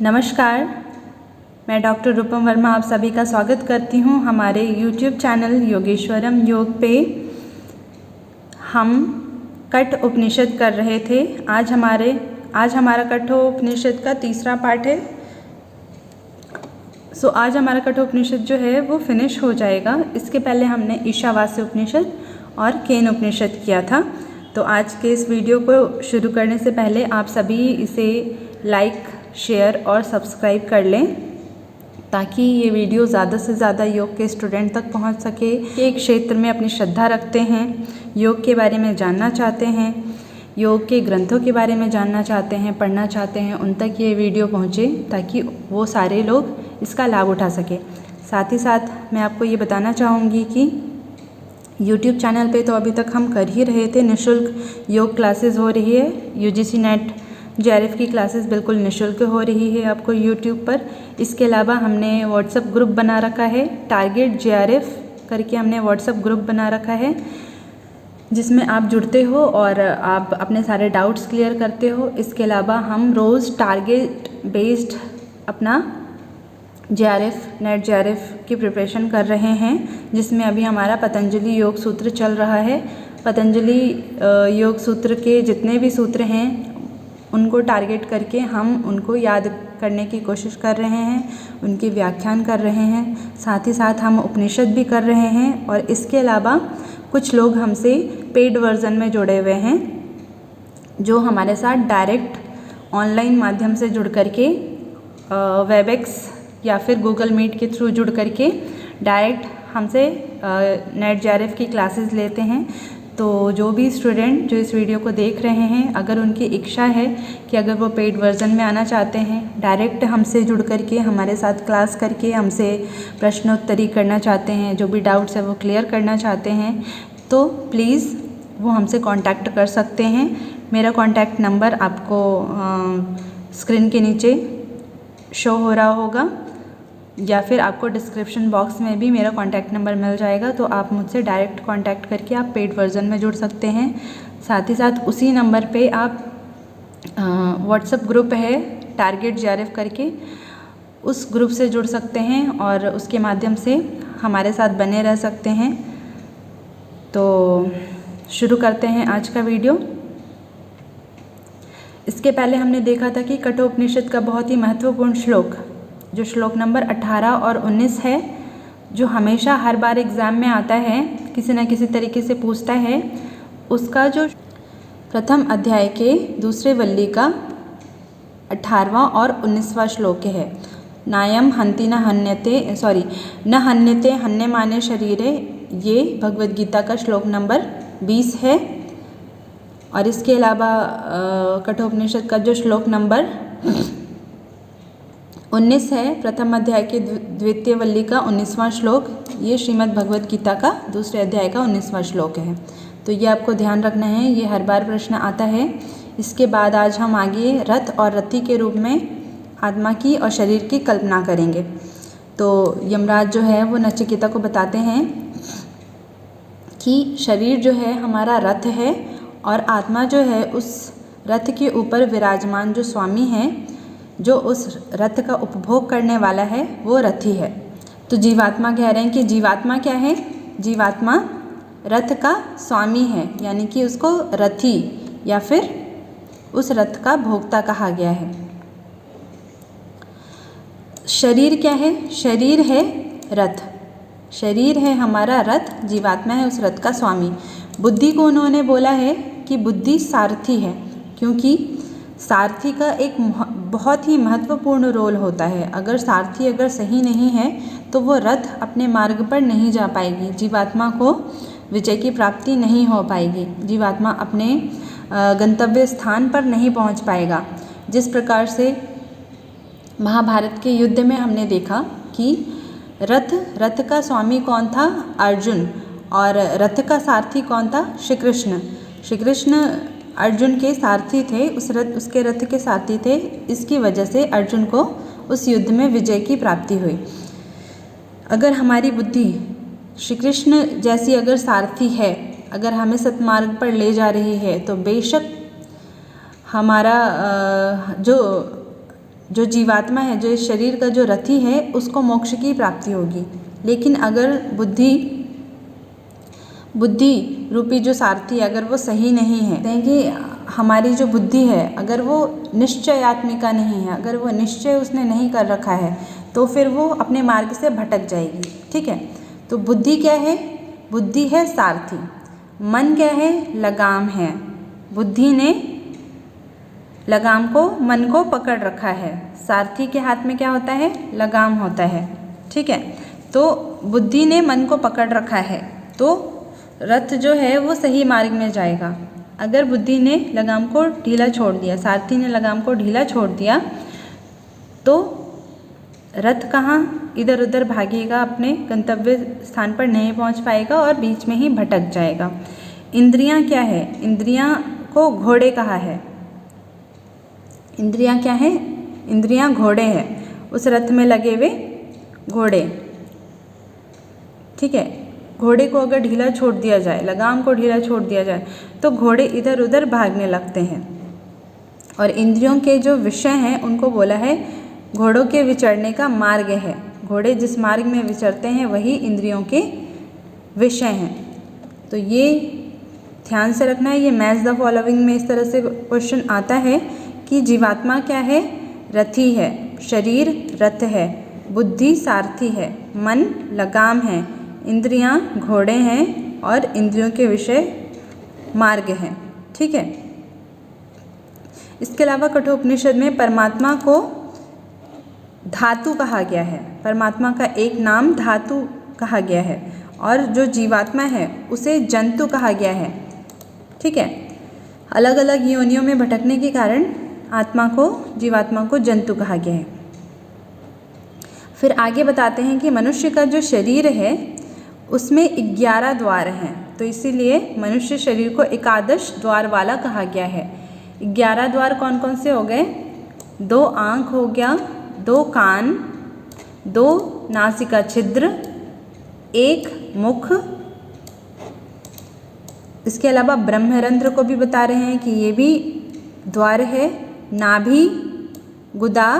नमस्कार, मैं डॉक्टर रूपम वर्मा आप सभी का स्वागत करती हूँ हमारे YouTube चैनल योगेश्वरम योग पे। हम कठ उपनिषद कर रहे थे। आज हमारा कठोपनिषद का तीसरा पार्ट है। आज हमारा कठोपनिषद जो है वो फिनिश हो जाएगा। इसके पहले हमने ईशावास्य उपनिषद और केन उपनिषद किया था। तो आज के इस वीडियो को शुरू करने से पहले आप सभी इसे लाइक, शेयर और सब्सक्राइब कर लें ताकि ये वीडियो ज़्यादा से ज़्यादा योग के स्टूडेंट तक पहुंच सके। एक क्षेत्र में अपनी श्रद्धा रखते हैं, योग के बारे में जानना चाहते हैं, योग के ग्रंथों के बारे में जानना चाहते हैं, पढ़ना चाहते हैं, उन तक ये वीडियो पहुंचे ताकि वो सारे लोग इसका लाभ उठा सके। साथ ही साथ मैं आपको ये बताना चाहूँगी कि यूट्यूब चैनल पे तो अभी तक हम कर ही रहे थे, निःशुल्क योग क्लासेस हो रही है। UGC नेट JRF की क्लासेस बिल्कुल निःशुल्क हो रही है आपको यूट्यूब पर। इसके अलावा हमने व्हाट्सएप ग्रुप बना रखा है, टारगेट JRF करके हमने व्हाट्सएप ग्रुप बना रखा है जिसमें आप जुड़ते हो और आप अपने सारे डाउट्स क्लियर करते हो। इसके अलावा हम रोज़ टारगेट बेस्ड अपना नेट JRF की प्रिपरेशन कर रहे हैं, जिसमें अभी हमारा पतंजलि योग सूत्र चल रहा है। पतंजलि योग सूत्र के जितने भी सूत्र हैं उनको टारगेट करके हम उनको याद करने की कोशिश कर रहे हैं, उनके व्याख्यान कर रहे हैं। साथ ही साथ हम उपनिषद भी कर रहे हैं और इसके अलावा कुछ लोग हमसे पेड वर्जन में जुड़े हुए हैं जो हमारे साथ डायरेक्ट ऑनलाइन माध्यम से जुड़ करके वेबएक्स या फिर गूगल मीट के थ्रू जुड़ करके डायरेक्ट हमसे नेट JRF की क्लासेस लेते हैं। तो जो भी स्टूडेंट जो इस वीडियो को देख रहे हैं, अगर उनकी इच्छा है कि अगर वो पेड वर्जन में आना चाहते हैं, डायरेक्ट हमसे जुड़ करके हमारे साथ क्लास करके हमसे प्रश्नोत्तरी करना चाहते हैं, जो भी डाउट्स है वो क्लियर करना चाहते हैं, तो प्लीज़ वो हमसे कांटेक्ट कर सकते हैं। मेरा कांटेक्ट नंबर आपको स्क्रीन के नीचे शो हो रहा होगा या फिर आपको डिस्क्रिप्शन बॉक्स में भी मेरा कांटेक्ट नंबर मिल जाएगा। तो आप मुझसे डायरेक्ट कांटेक्ट करके आप पेड वर्जन में जुड़ सकते हैं। साथ ही साथ उसी नंबर पे आप व्हाट्सएप ग्रुप है टारगेट JRF करके, उस ग्रुप से जुड़ सकते हैं और उसके माध्यम से हमारे साथ बने रह सकते हैं। तो शुरू करते हैं आज का वीडियो। इसके पहले हमने देखा था कि कठोपनिषद का बहुत ही महत्वपूर्ण श्लोक, जो श्लोक नंबर 18 और 19 है, जो हमेशा हर बार एग्ज़ाम में आता है, किसी न किसी तरीके से पूछता है, उसका जो प्रथम अध्याय के दूसरे वल्ली का 18वां और 19वां श्लोक है। नायम हन्ति न हन्यते हन्यमाने शरीरे, ये भगवद गीता का श्लोक नंबर 20 है। और इसके अलावा कठोपनिषद का जो श्लोक नंबर 19 है, प्रथम अध्याय के द्वितीय वल्ली का 19वां श्लोक, ये श्रीमद् भगवद गीता का दूसरे अध्याय का 19वां श्लोक है। तो ये आपको ध्यान रखना है, ये हर बार प्रश्न आता है। इसके बाद आज हम आगे रथ और रथी के रूप में आत्मा की और शरीर की कल्पना करेंगे। तो यमराज जो है वो नचिकेता को बताते हैं कि शरीर जो है हमारा रथ है और आत्मा जो है उस रथ के ऊपर विराजमान जो स्वामी है, जो उस रथ का उपभोग करने वाला है, वो रथी है। तो जीवात्मा कह रहे हैं कि जीवात्मा क्या है? जीवात्मा रथ का स्वामी है, यानी कि उसको रथी या फिर उस रथ का भोक्ता कहा गया है। शरीर क्या है? शरीर है रथ, शरीर है हमारा रथ, जीवात्मा है उस रथ का स्वामी। बुद्धि को उन्होंने बोला है कि बुद्धि सारथी है, क्योंकि सारथी का एक बहुत ही महत्वपूर्ण रोल होता है। अगर सारथी अगर सही नहीं है तो वो रथ अपने मार्ग पर नहीं जा पाएगी, जीवात्मा को विजय की प्राप्ति नहीं हो पाएगी, जीवात्मा अपने गंतव्य स्थान पर नहीं पहुंच पाएगा। जिस प्रकार से महाभारत के युद्ध में हमने देखा कि रथ का स्वामी कौन था? अर्जुन। और रथ का सारथी कौन था? श्री कृष्ण। श्री कृष्ण अर्जुन के सारथी थे, उसके रथ के सारथी थे। इसकी वजह से अर्जुन को उस युद्ध में विजय की प्राप्ति हुई। अगर हमारी बुद्धि श्री कृष्ण जैसी अगर सारथी है, अगर हमें सत्मार्ग पर ले जा रही है, तो बेशक हमारा जो जो जीवात्मा है, जो इस शरीर का जो रथी है, उसको मोक्ष की प्राप्ति होगी। लेकिन अगर बुद्धि रूपी जो सारथी अगर वो सही नहीं है, कि हमारी जो बुद्धि है अगर वो निश्चयात्मिका नहीं है, अगर वो निश्चय उसने नहीं कर रखा है, तो फिर वो अपने मार्ग से भटक जाएगी। ठीक है, तो बुद्धि क्या है? बुद्धि है सारथी। मन क्या है? लगाम है। बुद्धि ने लगाम को, मन को पकड़ रखा है। सारथी के हाथ में क्या होता है? लगाम होता है। ठीक है, तो बुद्धि ने मन को पकड़ रखा है, तो रथ जो है वो सही मार्ग में जाएगा। अगर बुद्धि ने लगाम को ढीला छोड़ दिया, सारथी ने लगाम को ढीला छोड़ दिया, तो रथ कहाँ इधर उधर भागेगा, अपने गंतव्य स्थान पर नहीं पहुँच पाएगा और बीच में ही भटक जाएगा। इंद्रियाँ क्या है? इंद्रियाँ को घोड़े कहा है। इंद्रियाँ क्या है? इंद्रियाँ घोड़े हैं, उस रथ में लगे हुए घोड़े। ठीक है, घोड़े को अगर ढीला छोड़ दिया जाए, लगाम को ढीला छोड़ दिया जाए, तो घोड़े इधर उधर भागने लगते हैं। और इंद्रियों के जो विषय हैं उनको बोला है घोड़ों के विचरने का मार्ग है। घोड़े जिस मार्ग में विचरते हैं वही इंद्रियों के विषय हैं। तो ये ध्यान से रखना है। ये मैच द फॉलोइंग में इस तरह से क्वेश्चन आता है कि जीवात्मा क्या है? रथी है, शरीर रथ है, बुद्धि सारथी है, मन लगाम है, इंद्रियां घोड़े हैं और इंद्रियों के विषय मार्ग हैं। ठीक है, इसके अलावा कठोपनिषद में परमात्मा को धातु कहा गया है। परमात्मा का एक नाम धातु कहा गया है, और जो जीवात्मा है उसे जंतु कहा गया है। ठीक है, अलग अलग योनियों में भटकने के कारण आत्मा को, जीवात्मा को जंतु कहा गया है। फिर आगे बताते हैं कि मनुष्य का जो शरीर है उसमें 11 द्वार हैं, तो इसीलिए मनुष्य शरीर को एकादश द्वार वाला कहा गया है। 11 द्वार कौन कौन से हो गए? 2 आँख हो गया, 2 कान, 2 नासिका छिद्र, 1 मुख। इसके अलावा ब्रह्मरंध्र को भी बता रहे हैं कि ये भी द्वार है। नाभि, गुदा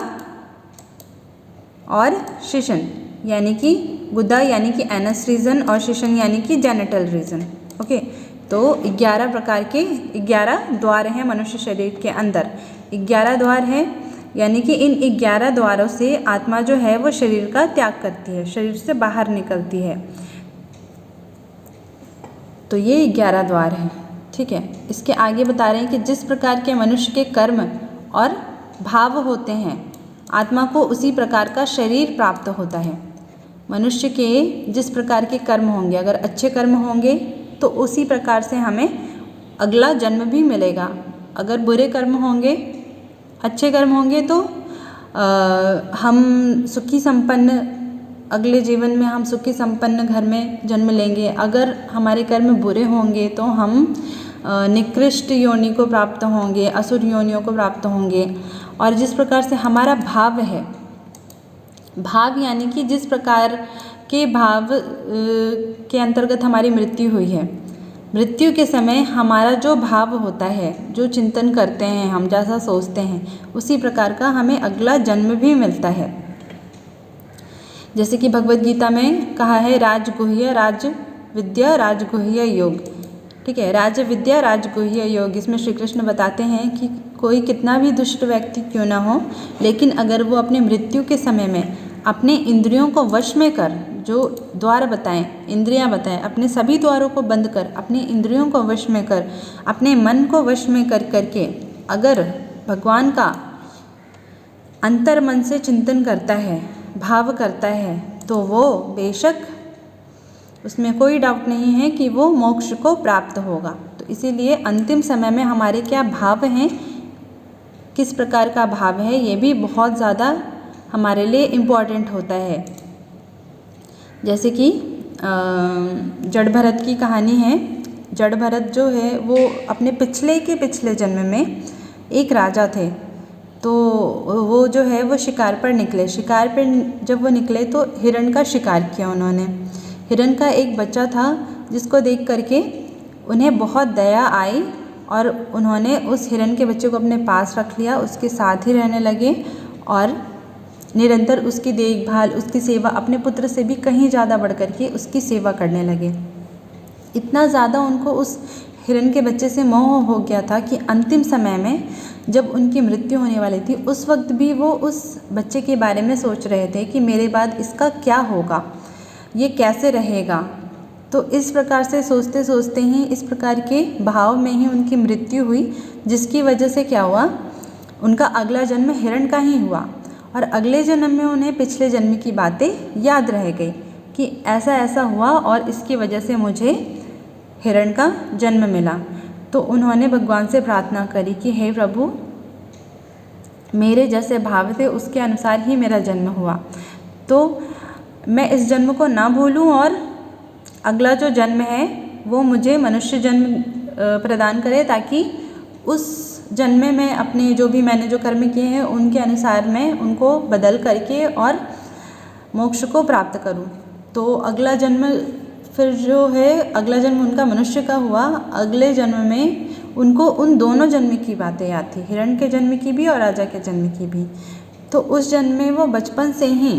और शिशन, यानी कि गुदा यानी कि एनस रीजन और शिशन यानी कि जेनिटल रीजन। ओके, तो 11 प्रकार के 11 द्वार हैं मनुष्य शरीर के अंदर। 11 द्वार हैं, यानी कि इन 11 द्वारों से आत्मा जो है वो शरीर का त्याग करती है, शरीर से बाहर निकलती है। तो ये 11 द्वार हैं। ठीक है, इसके आगे बता रहे हैं कि जिस प्रकार के मनुष्य के कर्म और भाव होते हैं, आत्मा को उसी प्रकार का शरीर प्राप्त होता है। मनुष्य के जिस प्रकार के कर्म होंगे, अगर अच्छे कर्म होंगे तो उसी प्रकार से हमें अगला जन्म भी मिलेगा। अगर बुरे कर्म होंगे, अच्छे कर्म होंगे तो हम सुखी संपन्न, अगले जीवन में हम सुखी संपन्न घर में जन्म लेंगे। अगर हमारे कर्म बुरे होंगे तो हम निकृष्ट योनि को प्राप्त होंगे, असुर योनियों को प्राप्त होंगे। और जिस प्रकार से हमारा भाव है, भाव यानी कि जिस प्रकार के भाव के अंतर्गत हमारी मृत्यु हुई है, मृत्यु के समय हमारा जो भाव होता है, जो चिंतन करते हैं हम, जैसा सोचते हैं, उसी प्रकार का हमें अगला जन्म भी मिलता है। जैसे कि भगवद गीता में कहा है राजगुह्य राज विद्या राजगुह्य योग। ठीक है, राज विद्या राजगुह्य योग। इसमें श्री कृष्ण बताते हैं कि कोई कितना भी दुष्ट व्यक्ति क्यों ना हो, लेकिन अगर वो अपने मृत्यु के समय में अपने इंद्रियों को वश में कर, जो द्वार बताएं, इंद्रियां बताएं, अपने सभी द्वारों को बंद कर, अपने इंद्रियों को वश में कर, अपने मन को वश में कर करके अगर भगवान का अंतर मन से चिंतन करता है, भाव करता है, तो वो बेशक, उसमें कोई डाउट नहीं है कि वो मोक्ष को प्राप्त होगा। तो इसीलिए अंतिम समय में हमारे क्या भाव हैं, किस प्रकार का भाव है, ये भी बहुत ज़्यादा हमारे लिए इम्पॉर्टेंट होता है। जैसे कि जड़ भरत की कहानी है। जड़ भरत जो है वो अपने पिछले जन्म में एक राजा थे। तो वो जो है वो शिकार पर निकले। शिकार पर जब वो निकले तो हिरण का शिकार किया उन्होंने। हिरण का एक बच्चा था जिसको देख करके उन्हें बहुत दया आई और उन्होंने उस हिरण के बच्चे को अपने पास रख लिया, उसके साथ ही रहने लगे और निरंतर उसकी देखभाल, उसकी सेवा अपने पुत्र से भी कहीं ज़्यादा बढ़ कर के उसकी सेवा करने लगे। इतना ज़्यादा उनको उस हिरण के बच्चे से मोह हो गया था कि अंतिम समय में जब उनकी मृत्यु होने वाली थी उस वक्त भी वो उस बच्चे के बारे में सोच रहे थे कि मेरे बाद इसका क्या होगा, ये कैसे रहेगा। तो इस प्रकार से सोचते सोचते ही इस प्रकार के भाव में ही उनकी मृत्यु हुई, जिसकी वजह से क्या हुआ, उनका अगला जन्म हिरण का ही हुआ। और अगले जन्म में उन्हें पिछले जन्म की बातें याद रह गई कि ऐसा ऐसा हुआ और इसकी वजह से मुझे हिरण का जन्म मिला। तो उन्होंने भगवान से प्रार्थना करी कि हे प्रभु, मेरे जैसे भाव थे उसके अनुसार ही मेरा जन्म हुआ, तो मैं इस जन्म को ना भूलूं और अगला जो जन्म है वो मुझे मनुष्य जन्म प्रदान करे, ताकि उस जन्म में मैं अपने जो भी मैंने जो कर्म किए हैं उनके अनुसार मैं उनको बदल करके और मोक्ष को प्राप्त करूं। तो अगला जन्म फिर जो है, अगला जन्म उनका मनुष्य का हुआ। अगले जन्म में उनको उन दोनों जन्म की बातें याद थी, हिरण के जन्म की भी और राजा के जन्म की भी। तो उस जन्म में वो बचपन से ही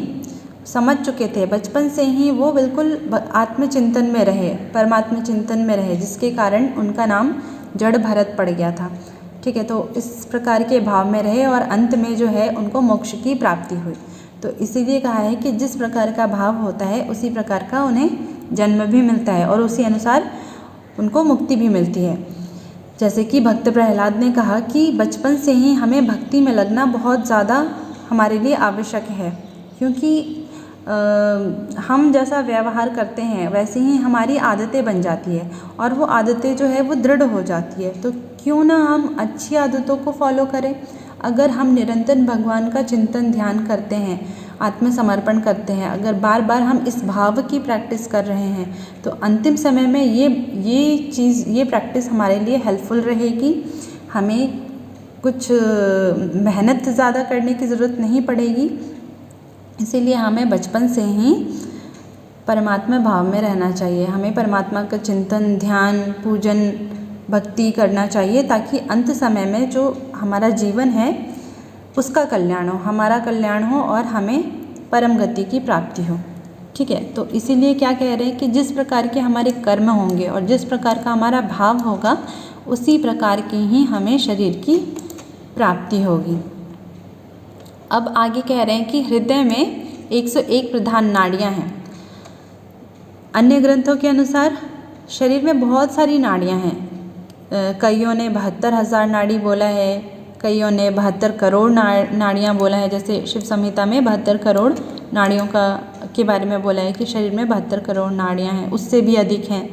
समझ चुके थे, बचपन से ही वो बिल्कुल आत्मचिंतन में रहे, परमात्मा चिंतन में रहे, जिसके कारण उनका नाम जड़ भरत पड़ गया था। ठीक है, तो इस प्रकार के भाव में रहे और अंत में जो है उनको मोक्ष की प्राप्ति हुई। तो इसीलिए कहा है कि जिस प्रकार का भाव होता है उसी प्रकार का उन्हें जन्म भी मिलता है और उसी अनुसार उनको मुक्ति भी मिलती है। जैसे कि भक्त प्रहलाद ने कहा कि बचपन से ही हमें भक्ति में लगना बहुत ज़्यादा हमारे लिए आवश्यक है, क्योंकि हम जैसा व्यवहार करते हैं वैसे ही हमारी आदतें बन जाती है और वो आदतें जो है वो दृढ़ हो जाती है। तो क्यों ना हम अच्छी आदतों को फॉलो करें। अगर हम निरंतर भगवान का चिंतन ध्यान करते हैं, आत्मसमर्पण करते हैं, अगर बार बार हम इस भाव की प्रैक्टिस कर रहे हैं, तो अंतिम समय में ये प्रैक्टिस हमारे लिए हेल्पफुल रहेगी। हमें कुछ मेहनत ज़्यादा करने की ज़रूरत नहीं पड़ेगी। इसीलिए हमें बचपन से ही परमात्मा भाव में रहना चाहिए। हमें परमात्मा का चिंतन, ध्यान, पूजन, भक्ति करना चाहिए, ताकि अंत समय में जो हमारा जीवन है उसका कल्याण हो, हमारा कल्याण हो और हमें परम गति की प्राप्ति हो। ठीक है, तो इसीलिए क्या कह रहे हैं कि जिस प्रकार के हमारे कर्म होंगे और जिस प्रकार का हमारा भाव होगा उसी प्रकार की ही हमें शरीर की प्राप्ति होगी। अब आगे कह रहे हैं कि हृदय में 101 प्रधान नाड़ियाँ हैं। अन्य ग्रंथों के अनुसार शरीर में बहुत सारी नाड़ियाँ हैं। कईयों ने 72,000 नाड़ी बोला है, कईयों ने 72 करोड़ नाड़ियाँ बोला है। जैसे शिव संहिता में 72 करोड़ नाड़ियों के बारे में बोला है कि शरीर में 72 करोड़ नाड़ियाँ हैं, उससे भी अधिक हैं।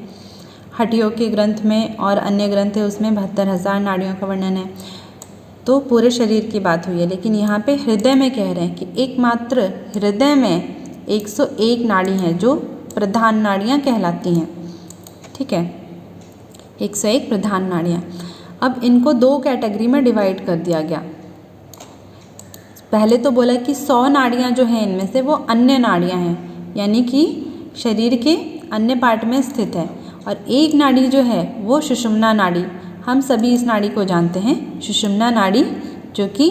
हटियों के ग्रंथ में और अन्य ग्रंथ है उसमें 72,000 नाड़ियों का वर्णन है। तो पूरे शरीर की बात हुई है, लेकिन यहाँ पे हृदय में कह रहे हैं कि एकमात्र हृदय में 101 नाड़ी हैं जो प्रधान नाड़ियाँ कहलाती हैं। ठीक है, 101 प्रधान नाड़ियाँ। अब इनको 2 कैटेगरी में डिवाइड कर दिया गया। पहले तो बोला कि 100 नाड़ियाँ जो हैं इनमें से वो अन्य नाड़ियाँ हैं, यानी कि शरीर के अन्य पार्ट में स्थित है, और एक नाड़ी जो है वो सुषुम्ना नाड़ी। हम सभी इस नाड़ी को जानते हैं, सुषुम्ना नाड़ी, जो कि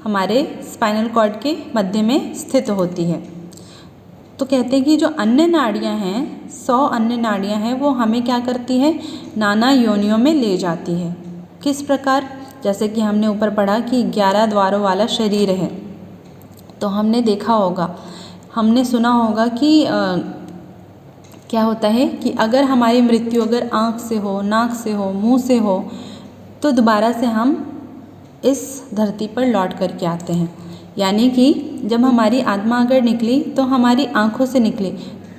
हमारे स्पाइनल कॉर्ड के मध्य में स्थित होती है। तो कहते हैं कि जो अन्य नाड़ियाँ हैं, 100 अन्य नाड़ियाँ हैं, वो हमें क्या करती है, नाना योनियों में ले जाती है। किस प्रकार? जैसे कि हमने ऊपर पढ़ा कि 11 द्वारों वाला शरीर है। तो हमने देखा होगा, हमने सुना होगा कि क्या होता है कि अगर हमारी मृत्यु अगर आँख से हो, नाक से हो, मुंह से हो, तो दोबारा से हम इस धरती पर लौट कर के आते हैं। यानी कि जब हमारी आत्मा अगर निकली तो हमारी आँखों से निकली।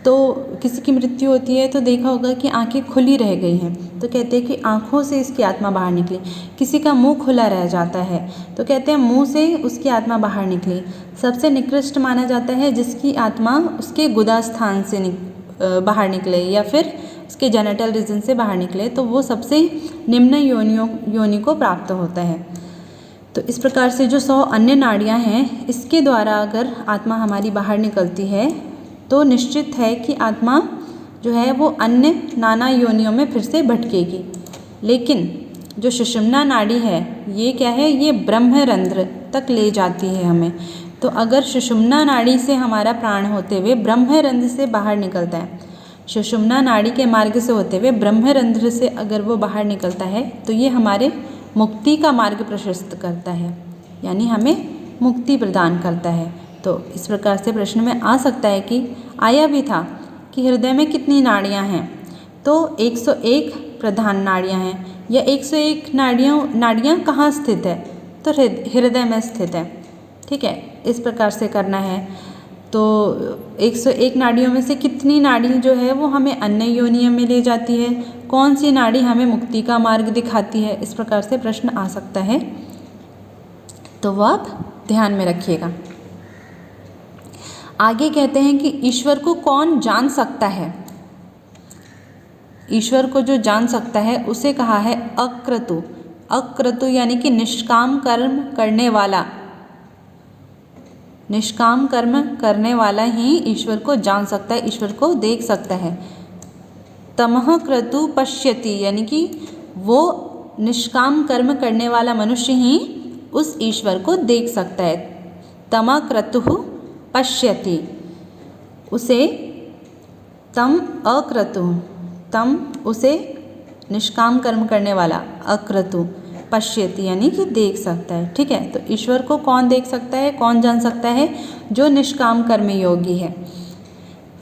तो किसी की मृत्यु होती है तो देखा होगा कि आँखें खुली रह गई हैं, तो कहते हैं कि आँखों से इसकी आत्मा बाहर निकली। किसी का मुंह खुला रह जाता है तो कहते हैं मुंह से उसकी आत्मा बाहर निकली। सबसे निकृष्ट माना जाता है जिसकी आत्मा उसके गुदा स्थान से बाहर निकले या फिर उसके जेनिटल रीजन से बाहर निकले, तो वो सबसे निम्न योनि को प्राप्त होता है। तो इस प्रकार से जो 100 अन्य नाड़ियाँ हैं, इसके द्वारा अगर आत्मा हमारी बाहर निकलती है तो निश्चित है कि आत्मा जो है वो अन्य नाना योनियों में फिर से भटकेगी। लेकिन जो सुषुम्ना नाड़ी है, ये क्या है, ये ब्रह्मरंध्र तक ले जाती है हमें। तो अगर सुषुम्ना नाड़ी से हमारा प्राण होते हुए ब्रह्मरंध्र से बाहर निकलता है, सुषुम्ना नाड़ी के मार्ग से होते हुए ब्रह्मरंध्र से अगर वो बाहर निकलता है तो ये हमारे मुक्ति का मार्ग प्रशस्त करता है, यानी हमें मुक्ति प्रदान करता है। तो इस प्रकार से प्रश्न में आ सकता है कि आया भी था कि हृदय में कितनी नाड़ियाँ हैं, तो 101 प्रधान नाड़ियाँ हैं। या 101 नाड़ियाँ कहाँ स्थित है, तो हृदय में स्थित है। ठीक है, इस प्रकार से करना है। तो 101 नाड़ियों में से कितनी नाड़ी जो है वो हमें अन्य योनियों में ले जाती है, कौन सी नाड़ी हमें मुक्ति का मार्ग दिखाती है, इस प्रकार से प्रश्न आ सकता है। तो वो आप ध्यान में रखिएगा। आगे कहते हैं कि ईश्वर को कौन जान सकता है। ईश्वर को जो जान सकता है उसे कहा है अक्रतु। अक्रतु यानी कि निष्काम कर्म करने वाला, निष्काम कर्म करने वाला ही ईश्वर को जान सकता है, ईश्वर को देख सकता है। तमः क्रतु पश्यति यानी कि वो निष्काम कर्म करने वाला मनुष्य ही उस ईश्वर को देख सकता है। तम क्रतुः पश्यति, उसे तम अक्रतुः, तम उसे निष्काम कर्म करने वाला, अक्रतु पश्यति यानी कि देख सकता है। ठीक है, तो ईश्वर को कौन देख सकता है, कौन जान सकता है, जो निष्काम कर्म योगी है।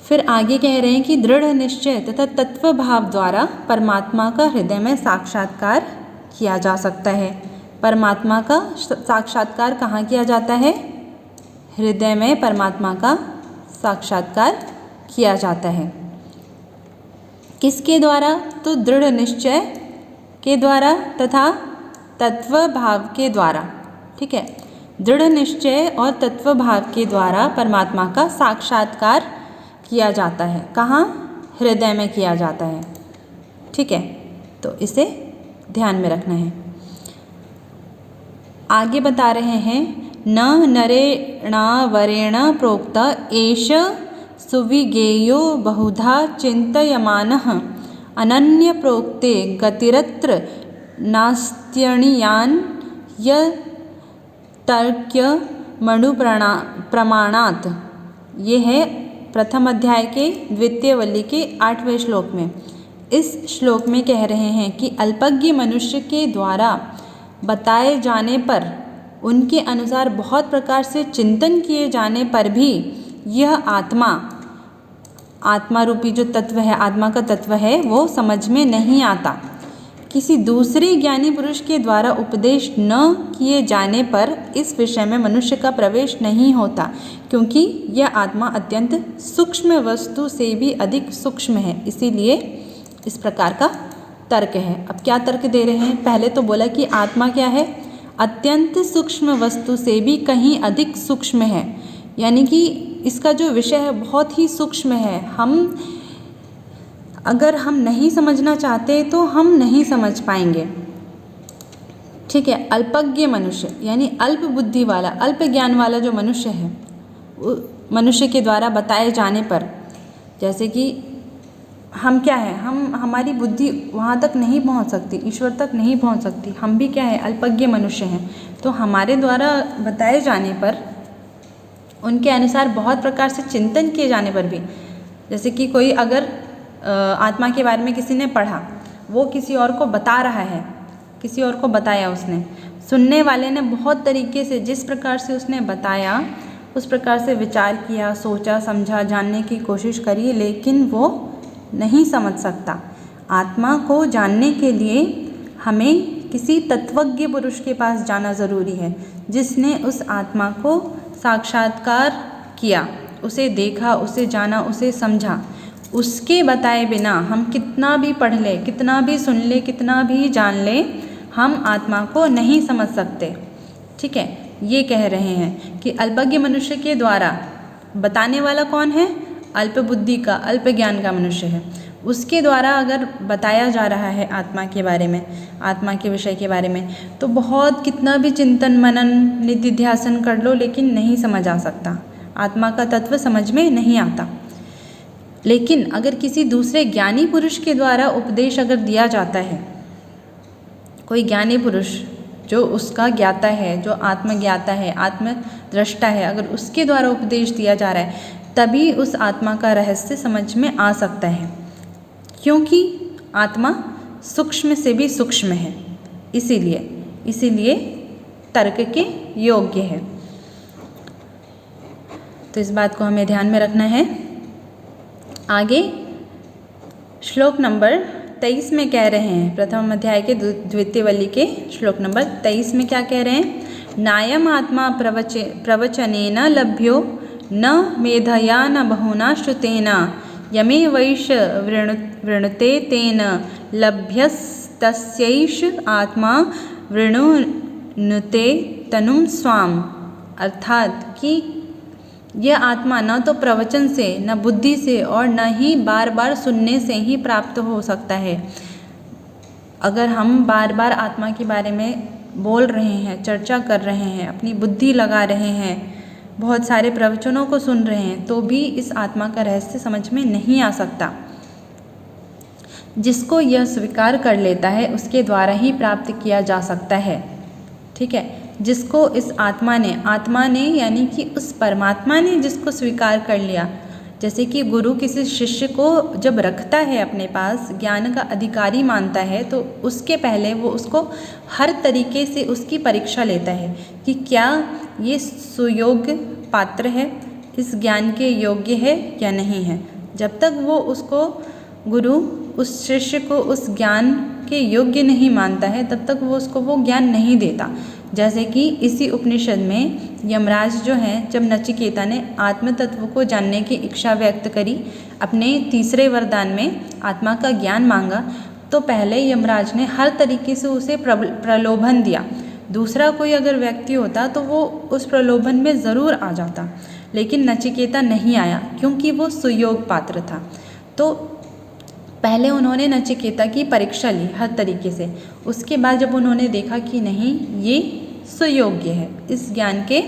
फिर आगे कह रहे हैं कि दृढ़ निश्चय तथा तत्व भाव द्वारा परमात्मा का हृदय में साक्षात्कार किया जा सकता है। परमात्मा का साक्षात्कार कहाँ किया जाता है, हृदय में परमात्मा का साक्षात्कार किया जाता है। किसके द्वारा, तो दृढ़ निश्चय के द्वारा तथा तत्व भाव के द्वारा। ठीक है, दृढ़ निश्चय और तत्व भाव के द्वारा परमात्मा का साक्षात्कार किया जाता है। कहाँ, हृदय में किया जाता है। ठीक है, तो इसे ध्यान में रखना है। आगे बता रहे हैं न नरेणावरेण प्रोक्त एष सुविज्ञेयो बहुधा चिन्तयमानः अनन्य प्रोक्ते गतिरत्र नास्त्यणीयान् यतर्क्य मणु प्रमाणात्। ये है प्रथम अध्याय के द्वितीय वल्ली के 8वें श्लोक में। इस श्लोक में कह रहे हैं कि अल्पज्ञ मनुष्य के द्वारा बताए जाने पर, उनके अनुसार बहुत प्रकार से चिंतन किए जाने पर भी यह आत्मा रूपी जो तत्व है, आत्मा का तत्व है, वो समझ में नहीं आता। किसी दूसरे ज्ञानी पुरुष के द्वारा उपदेश न किए जाने पर इस विषय में मनुष्य का प्रवेश नहीं होता, क्योंकि यह आत्मा अत्यंत सूक्ष्म वस्तु से भी अधिक सूक्ष्म है। इसीलिए इस प्रकार का तर्क है। अब क्या तर्क दे रहे हैं, पहले तो बोला कि आत्मा क्या है, अत्यंत सूक्ष्म वस्तु से भी कहीं अधिक सूक्ष्म है, यानी कि इसका जो विषय है बहुत ही सूक्ष्म है। अगर हम नहीं समझना चाहते तो हम नहीं समझ पाएंगे। ठीक है, अल्पज्ञ मनुष्य यानी अल्प बुद्धि वाला, अल्प ज्ञान वाला जो मनुष्य है, मनुष्य के द्वारा बताए जाने पर, जैसे कि हम क्या है, हमारी बुद्धि वहाँ तक नहीं पहुँच सकती, ईश्वर तक नहीं पहुँच सकती, हम भी क्या है, अल्पज्ञ मनुष्य हैं। तो हमारे द्वारा बताए जाने पर, उनके अनुसार बहुत प्रकार से चिंतन किए जाने पर भी, जैसे कि कोई अगर आत्मा के बारे में किसी ने पढ़ा, वो किसी और को बता रहा है, किसी और को बताया उसने, सुनने वाले ने बहुत तरीके से, जिस प्रकार से उसने बताया उस प्रकार से विचार किया, सोचा, समझा, जानने की कोशिश करी, लेकिन वो नहीं समझ सकता। आत्मा को जानने के लिए हमें किसी तत्वज्ञ पुरुष के पास जाना ज़रूरी है, जिसने उस आत्मा को साक्षात्कार किया, उसे देखा, उसे जाना, उसे समझा। उसके बताए बिना हम कितना भी पढ़ ले, कितना भी सुन ले, कितना भी जान ले, हम आत्मा को नहीं समझ सकते। ठीक है, ये कह रहे हैं कि अल्पज्ञ मनुष्य के द्वारा, बताने वाला कौन है, अल्प बुद्धि का, अल्प ज्ञान का मनुष्य है, उसके द्वारा अगर बताया जा रहा है आत्मा के बारे में, आत्मा के विषय के बारे में, तो बहुत कितना भी चिंतन मनन निधिध्यासन कर लो, लेकिन नहीं समझ आ सकता, आत्मा का तत्व समझ में नहीं आता। लेकिन अगर किसी दूसरे ज्ञानी पुरुष के द्वारा उपदेश अगर दिया जाता है, कोई ज्ञानी पुरुष जो उसका ज्ञाता है, जो आत्मज्ञाता है, आत्मदृष्टा है, अगर उसके द्वारा उपदेश दिया जा रहा है तभी उस आत्मा का रहस्य समझ में आ सकता है, क्योंकि आत्मा सूक्ष्म से भी सूक्ष्म है, इसीलिए तर्क के योग्य है। तो इस बात को हमें ध्यान में रखना है। आगे श्लोक नंबर 23 में कह रहे हैं, प्रथम अध्याय के द्वितीय वल्ली के श्लोक नंबर 23 में क्या कह रहे हैं? नायम आत्मा प्रवचनेन लभ्यो न मेधया न बहुना श्रुतेन यमे वैश वृणुते तेन लभ्यस्तस्यैष आत्मा वृणुनुते तनुम स्वाम। अर्थात कि यह आत्मा न तो प्रवचन से, न बुद्धि से और न ही बार बार सुनने से ही प्राप्त हो सकता है। अगर हम बार बार आत्मा के बारे में बोल रहे हैं, चर्चा कर रहे हैं, अपनी बुद्धि लगा रहे हैं, बहुत सारे प्रवचनों को सुन रहे हैं, तो भी इस आत्मा का रहस्य समझ में नहीं आ सकता। जिसको यह स्वीकार कर लेता है उसके द्वारा ही प्राप्त किया जा सकता है। ठीक है, जिसको इस आत्मा ने यानी कि उस परमात्मा ने जिसको स्वीकार कर लिया, जैसे कि गुरु किसी शिष्य को जब रखता है अपने पास, ज्ञान का अधिकारी मानता है, तो उसके पहले वो उसको हर तरीके से उसकी परीक्षा लेता है कि क्या ये सुयोग्य पात्र है, इस ज्ञान के योग्य है या नहीं है। जब तक वो उसको गुरु उस शिष्य को उस ज्ञान के योग्य नहीं मानता है, तब तक वो उसको वो ज्ञान नहीं देता। जैसे कि इसी उपनिषद में यमराज जो हैं, जब नचिकेता ने आत्म तत्व को जानने की इच्छा व्यक्त करी, अपने तीसरे वरदान में आत्मा का ज्ञान मांगा, तो पहले यमराज ने हर तरीके से उसे प्रलोभन दिया। दूसरा कोई अगर व्यक्ति होता तो वो उस प्रलोभन में ज़रूर आ जाता, लेकिन नचिकेता नहीं आया क्योंकि वो सुयोग पात्र था। तो पहले उन्होंने नचिकेता की परीक्षा ली हर तरीके से। उसके बाद जब उन्होंने देखा कि नहीं, ये सुयोग्य है, इस ज्ञान के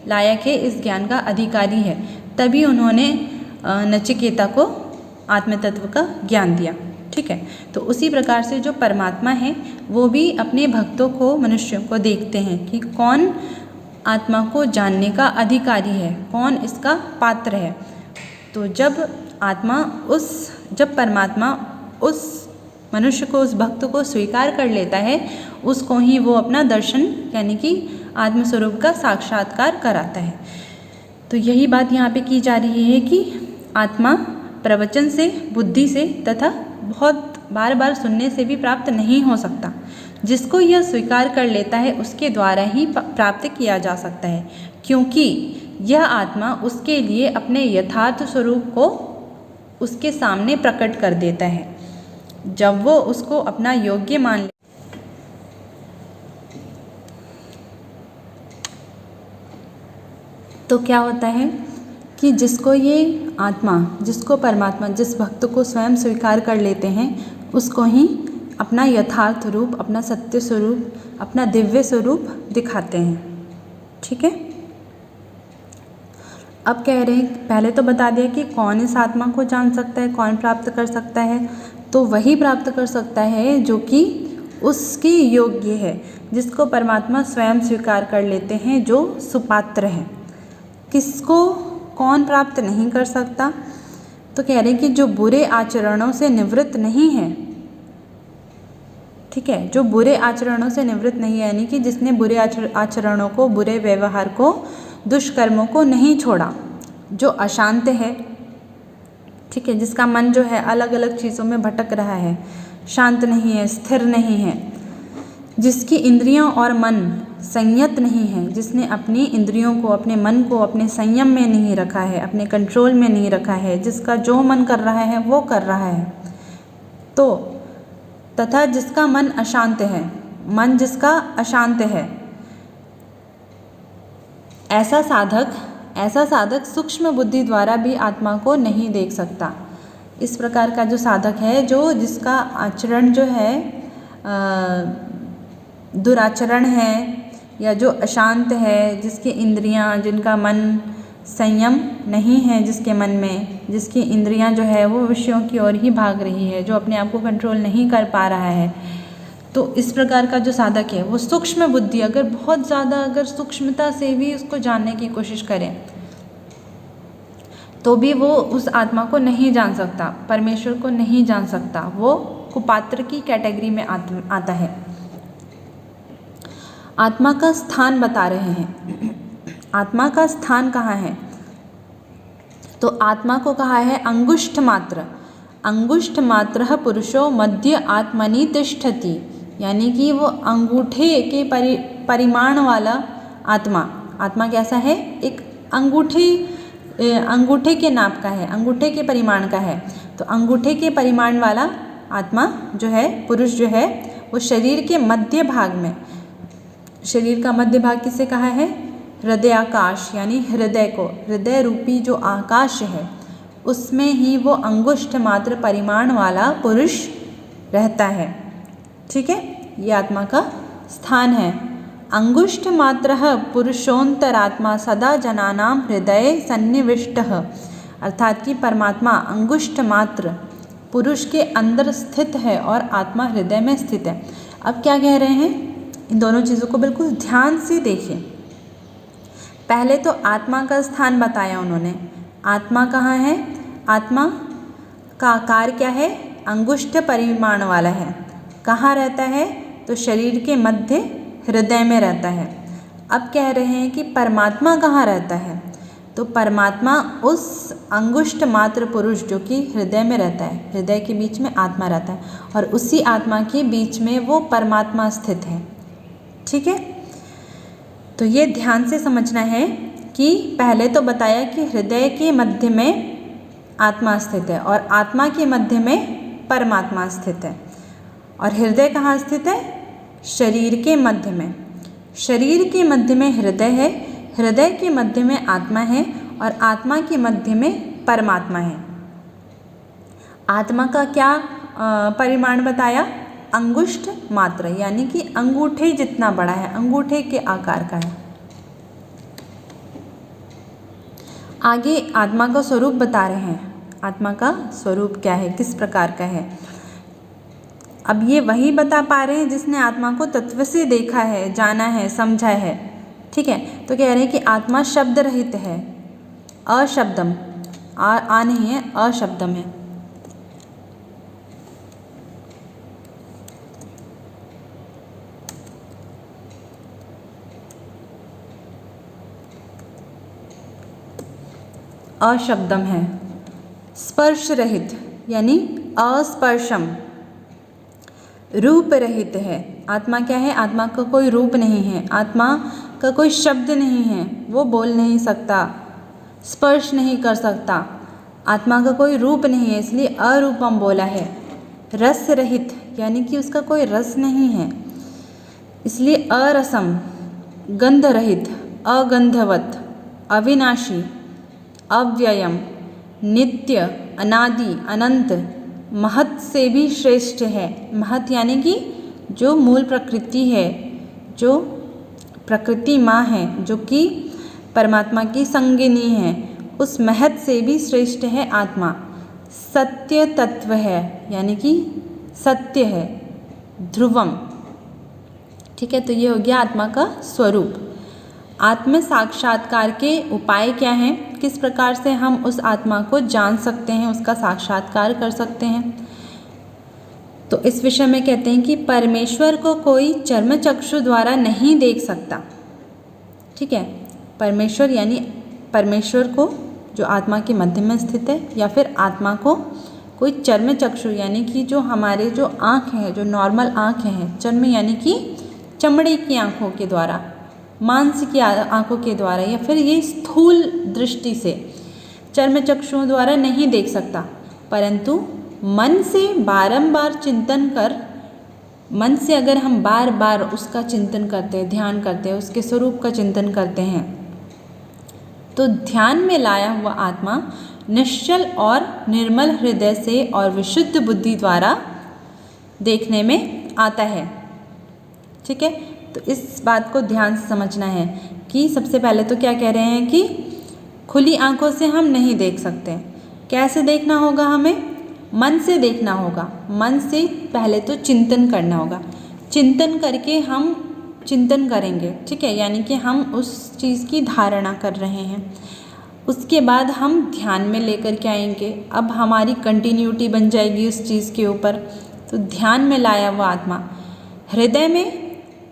लायक है, इस ज्ञान का अधिकारी है, तभी उन्होंने नचिकेता को आत्मतत्व का ज्ञान दिया। ठीक है, तो उसी प्रकार से जो परमात्मा है वो भी अपने भक्तों को, मनुष्यों को देखते हैं कि कौन आत्मा को जानने का अधिकारी है, कौन इसका पात्र है। तो जब परमात्मा उस मनुष्य को, उस भक्त को स्वीकार कर लेता है, उसको ही वो अपना दर्शन यानी कि आत्मस्वरूप का साक्षात्कार कराता है। तो यही बात यहाँ पे की जा रही है कि आत्मा प्रवचन से, बुद्धि से तथा बहुत बार बार सुनने से भी प्राप्त नहीं हो सकता। जिसको यह स्वीकार कर लेता है उसके द्वारा ही प्राप्त किया जा सकता है, क्योंकि यह आत्मा उसके लिए अपने यथार्थ स्वरूप को उसके सामने प्रकट कर देता है। जब वो उसको अपना योग्य मान ले, तो क्या होता है कि जिसको ये आत्मा, जिसको परमात्मा, जिस भक्त को स्वयं स्वीकार कर लेते हैं, उसको ही अपना यथार्थ रूप, अपना सत्य स्वरूप, अपना दिव्य स्वरूप दिखाते हैं। ठीक है, अब कह रहे हैं, पहले तो बता दिया कि कौन इस आत्मा को जान सकता है, कौन प्राप्त कर सकता है। तो वही प्राप्त कर सकता है जो कि उसकी योग्य है, जिसको परमात्मा स्वयं स्वीकार कर लेते हैं, जो सुपात्र है। किसको कौन प्राप्त नहीं कर सकता? तो कह रहे हैं कि जो बुरे आचरणों से निवृत्त नहीं है। ठीक है, जो बुरे आचरणों से निवृत्त नहीं है, यानी कि जिसने बुरे आचरणों को, बुरे व्यवहार को, दुष्कर्मों को नहीं छोड़ा, जो अशांत है, ठीक है, जिसका मन जो है अलग अलग चीज़ों में भटक रहा है, शांत नहीं है, स्थिर नहीं है, जिसकी इंद्रियां और मन संयत नहीं है, जिसने अपनी इंद्रियों को, अपने मन को अपने संयम में नहीं रखा है, अपने कंट्रोल में नहीं रखा है, जिसका जो मन कर रहा है वो कर रहा है, तो तथा जिसका मन अशांत है, मन जिसका अशांत है, ऐसा साधक सूक्ष्म बुद्धि द्वारा भी आत्मा को नहीं देख सकता। इस प्रकार का जो साधक है, जो जिसका आचरण जो है दुराचरण है, या जो अशांत है, जिसकी इंद्रियां, जिनका मन संयम नहीं है, जिसके मन में, जिसकी इंद्रियां जो है वो विषयों की ओर ही भाग रही है, जो अपने आप को कंट्रोल नहीं कर पा रहा है, तो इस प्रकार का जो साधक है वो सूक्ष्म बुद्धि, अगर बहुत ज़्यादा अगर सूक्ष्मता से भी उसको जानने की कोशिश करें तो भी वो उस आत्मा को नहीं जान सकता, परमेश्वर को नहीं जान सकता, वो कुपात्र की कैटेगरी में आता है। आत्मा का स्थान बता रहे हैं। आत्मा का स्थान कहाँ है? तो आत्मा को कहा है अंगुष्ठ मात्र। अंगुष्ठ मात्र पुरुषो मध्य आत्मनि तिष्ठति, यानी कि वो अंगूठे के परिमाण वाला आत्मा। आत्मा कैसा है? एक अंगूठे के नाप का है, अंगूठे के परिमाण का है। तो अंगूठे के परिमाण वाला आत्मा जो है, पुरुष जो है, वो शरीर के मध्य भाग में, शरीर का मध्य भाग किसे कहा है? हृदयाकाश, यानी हृदय को, हृदय रूपी जो आकाश है उसमें ही वो अंगुष्ठ मात्र परिमाण वाला पुरुष रहता है। ठीक है, ये आत्मा का स्थान है। अंगुष्ठ मात्र पुरुषोंतरात्मा सदा जनानां हृदय सन्निविष्टः, अर्थात कि परमात्मा अंगुष्ठ मात्र पुरुष के अंदर स्थित है और आत्मा हृदय में स्थित है। अब क्या कह रहे हैं? इन दोनों चीज़ों को बिल्कुल ध्यान से देखिए। पहले तो आत्मा का स्थान बताया उन्होंने। आत्मा कहाँ है? आत्मा का आकार क्या है? अंगुष्ठ परिमाण वाला है। कहाँ रहता है? तो शरीर के मध्य हृदय में रहता है। अब कह रहे हैं कि परमात्मा कहाँ रहता है? तो परमात्मा उस अंगुष्ठ मात्र पुरुष जो कि हृदय में रहता है, हृदय के बीच में आत्मा रहता है और उसी आत्मा के बीच में वो परमात्मा स्थित है। ठीक है, तो ये ध्यान से समझना है कि पहले तो बताया कि हृदय के मध्य में आत्मा स्थित है और आत्मा के मध्य में परमात्मा स्थित है। और हृदय कहाँ स्थित है? शरीर के मध्य में। शरीर के मध्य में हृदय है, हृदय के मध्य में आत्मा है और आत्मा के मध्य में परमात्मा है। आत्मा का क्या परिमाण बताया? अंगुष्ठ मात्र, यानी कि अंगूठे जितना बड़ा है, अंगूठे के आकार का है। आगे आत्मा का स्वरूप बता रहे हैं। आत्मा का स्वरूप क्या है, किस प्रकार का है? अब ये वही बता पा रहे हैं जिसने आत्मा को तत्व से देखा है, जाना है, समझा है। ठीक है, तो कह रहे हैं कि आत्मा शब्द रहित है, अशब्दम, आ नहीं है, अशब्दम है। अशब्दम है। स्पर्श रहित यानी अस्पर्शम, रूप रहित है। आत्मा क्या है? आत्मा का कोई रूप नहीं है, आत्मा का कोई शब्द नहीं है, वो बोल नहीं सकता, स्पर्श नहीं कर सकता, आत्मा का कोई रूप नहीं है, इसलिए अरूपम बोला है। रस रहित यानी कि उसका कोई रस नहीं है, इसलिए अरसम। गंध रहित, अगंधवत, अविनाशी, अव्ययम, नित्य, अनादि, अनंत, महत से भी श्रेष्ठ है। महत यानी कि जो मूल प्रकृति है, जो प्रकृति माँ है, जो कि परमात्मा की संगिनी है, उस महत से भी श्रेष्ठ है आत्मा। सत्य तत्व है, यानी कि सत्य है, ध्रुवम। ठीक है, तो ये हो गया आत्मा का स्वरूप। आत्म साक्षात्कार के उपाय क्या हैं? किस प्रकार से हम उस आत्मा को जान सकते हैं, उसका साक्षात्कार कर सकते हैं? तो इस विषय में कहते हैं कि परमेश्वर को कोई चर्म चक्षु द्वारा नहीं देख सकता। ठीक है, परमेश्वर यानी परमेश्वर को जो आत्मा के मध्य में स्थित है, या फिर आत्मा को कोई चर्म चक्षु यानी कि जो हमारे जो आँख है, जो नॉर्मल आँखें हैं, चर्म यानी कि चमड़े की आँखों के द्वारा, मांस की आँखों के द्वारा, या फिर ये स्थूल दृष्टि से चर्म चक्षुओं द्वारा नहीं देख सकता, परंतु मन से बारंबार चिंतन कर, मन से अगर हम बार बार उसका चिंतन करते हैं, ध्यान करते हैं, उसके स्वरूप का चिंतन करते हैं, तो ध्यान में लाया हुआ आत्मा निश्चल और निर्मल हृदय से और विशुद्ध बुद्धि द्वारा देखने में आता है। ठीक है, तो इस बात को ध्यान से समझना है कि सबसे पहले तो क्या कह रहे हैं कि खुली आंखों से हम नहीं देख सकते। कैसे देखना होगा? हमें मन से देखना होगा। मन से पहले तो चिंतन करना होगा। चिंतन करके हम चिंतन करेंगे, ठीक है, यानी कि हम उस चीज़ की धारणा कर रहे हैं। उसके बाद हम ध्यान में लेकर के आएंगे, अब हमारी कंटिन्यूटी बन जाएगी उस चीज़ के ऊपर। तो ध्यान में लाया वो आत्मा हृदय में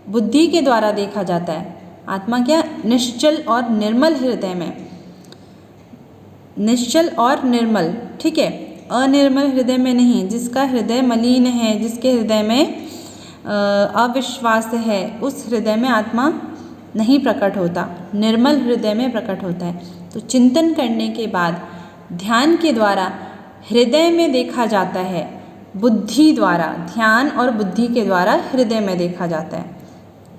बुद्धि के द्वारा देखा जाता है। आत्मा क्या? निश्चल और निर्मल हृदय में, निश्चल और निर्मल, ठीक है, अनिर्मल हृदय में नहीं। जिसका हृदय मलिन है, जिसके हृदय में अविश्वास है, उस हृदय में आत्मा नहीं प्रकट होता, निर्मल हृदय में प्रकट होता है। तो चिंतन करने के बाद ध्यान के द्वारा हृदय में देखा जाता है, बुद्धि द्वारा, ध्यान और बुद्धि के द्वारा हृदय में देखा जाता है।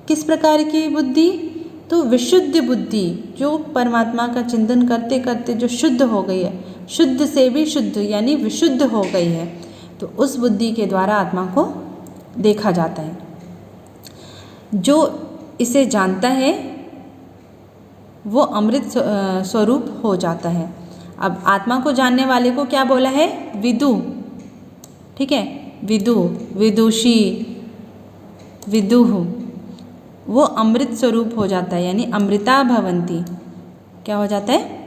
किस प्रकार की बुद्धि? तो विशुद्ध बुद्धि, जो परमात्मा का चिंतन करते करते जो शुद्ध हो गई है, शुद्ध से भी शुद्ध यानी विशुद्ध हो गई है, तो उस बुद्धि के द्वारा आत्मा को देखा जाता है। जो इसे जानता है वो अमृत स्वरूप हो जाता है। अब आत्मा को जानने वाले को क्या बोला है? विदु, ठीक है, विदु, विदुषी, विदुः, वो अमृत स्वरूप हो जाता है, यानी अमृता भवन्ति। क्या हो जाता है?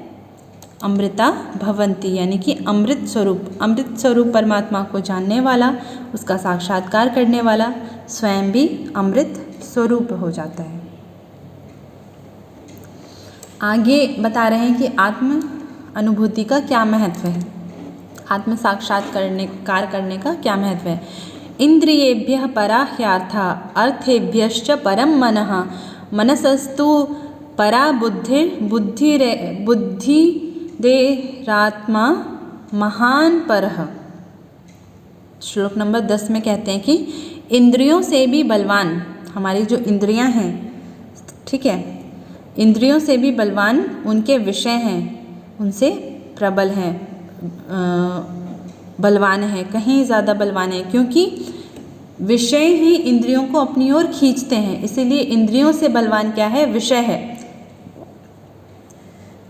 अमृता भवन्ति, यानी कि अमृत स्वरूप। अमृत स्वरूप परमात्मा को जानने वाला, उसका साक्षात्कार करने वाला स्वयं भी अमृत स्वरूप हो जाता है। आगे बता रहे हैं कि आत्म अनुभूति का क्या महत्व है, आत्म साक्षात्कार करने का क्या महत्व है। इंद्रियेभ्यः परा ह्यार्था अर्थेभ्यश्च परम मनः मनसस्तु परा बुद्धिरेरात्मा महान परः। श्लोक नंबर 10 में कहते हैं कि इंद्रियों से भी बलवान, हमारी जो इंद्रियां हैं, ठीक है, इंद्रियों से भी बलवान उनके विषय हैं, उनसे प्रबल हैं, बलवान है, कहीं ज़्यादा बलवान है, क्योंकि विषय ही इंद्रियों को अपनी ओर खींचते हैं। इसीलिए इंद्रियों से बलवान क्या है? विषय है।